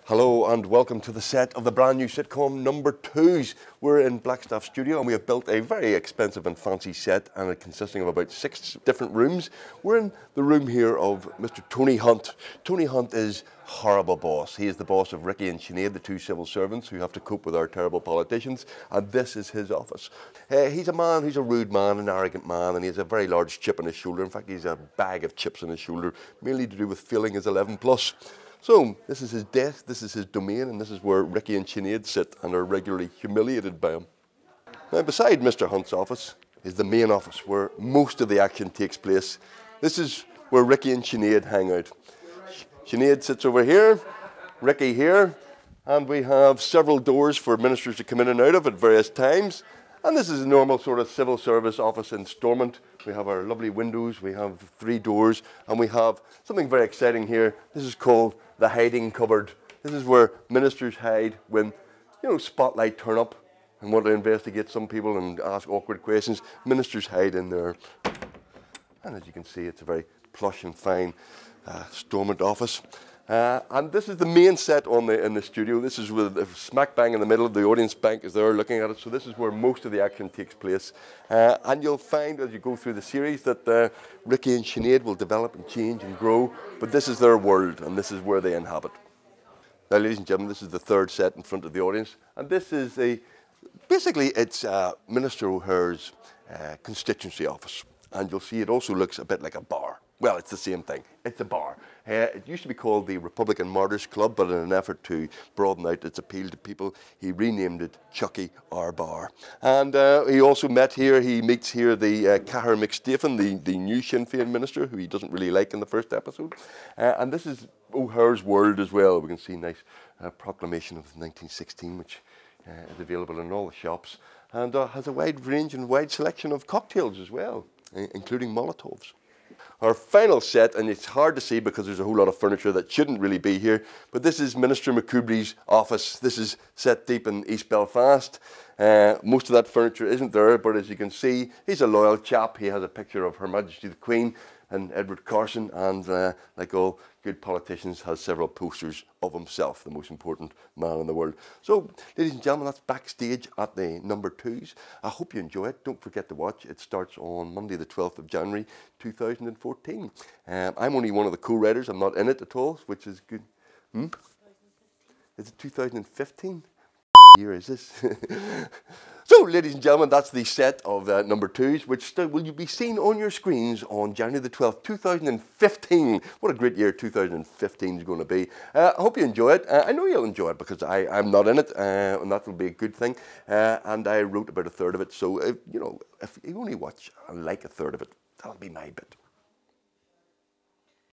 Hello and welcome to the set of the brand new sitcom Number Twos. We're in Blackstaff Studio and we have built a very expensive and fancy set, and it consisting of about 6 different rooms. We're in the room here of Mr. Tony Hunt. Tony Hunt is horrible boss. He is the boss of Ricky and Sinead, the 2 civil servants who have to cope with our terrible politicians, and this is his office. He's a man, he's a rude man, an arrogant man, and he has a very large chip on his shoulder. In fact, he's a bag of chips on his shoulder, mainly to do with failing his 11 plus. So, this is his desk, this is his domain, and this is where Ricky and Sinead sit and are regularly humiliated by him. Now, beside Mr. Hunt's office is the main office where most of the action takes place. This is where Ricky and Sinead hang out. Sinead sits over here, Ricky here, and we have several doors for ministers to come in and out of at various times. And this is a normal sort of civil service office in Stormont. We have our lovely windows, we have 3 doors, and we have something very exciting here. This is called the hiding cupboard. This is where ministers hide when, spotlight turn up and want to investigate some people and ask awkward questions. Ministers hide in there. And as you can see, it's a very plush and fine Stormont office. And this is the main set in the studio. This is with smack bang in the middle. The audience bank is there looking at it. So this is where most of the action takes place. And you'll find as you go through the series that Ricky and Sinead will develop and change and grow. But this is their world and this is where they inhabit. Now, ladies and gentlemen, this is the 3rd set in front of the audience. And this is basically it's Minister O'Hare's constituency office. And you'll see it also looks a bit like a bar. Well, it's the same thing. It's a bar. It used to be called the Republican Martyrs Club, but in an effort to broaden out its appeal to people, he renamed it Chucky our Bar. And he also meets here the Cahir McStephen, the new Sinn Féin minister, who he doesn't really like in the first episode. And this is O'Hare's world as well. We can see a nice proclamation of 1916, which is available in all the shops, and has a wide range and wide selection of cocktails as well, including Molotovs. Our final set, and it's hard to see because there's a whole lot of furniture that shouldn't really be here, but this is Minister McCoubrey's office. This is set deep in East Belfast. Most of that furniture isn't there, but as you can see, he's a loyal chap. He has a picture of Her Majesty the Queen and Edward Carson, and like all good politicians, has several posters of himself, the most important man in the world. So, ladies and gentlemen, that's backstage at the Number Twos. I hope you enjoy it. Don't forget to watch. It starts on Monday the 12th of January 2014. I'm only one of the co-writers. I'm not in it at all, which is good. Is it 2015? Year is this? So, ladies and gentlemen, that's the set of Number Twos, which will be seen on your screens on January the 12th, 2015. What a great year 2015 is going to be. I hope you enjoy it. I know you'll enjoy it because I'm not in it, and that will be a good thing. And I wrote about 1/3 of it, so if you only watch and like 1/3 of it, that'll be my bit.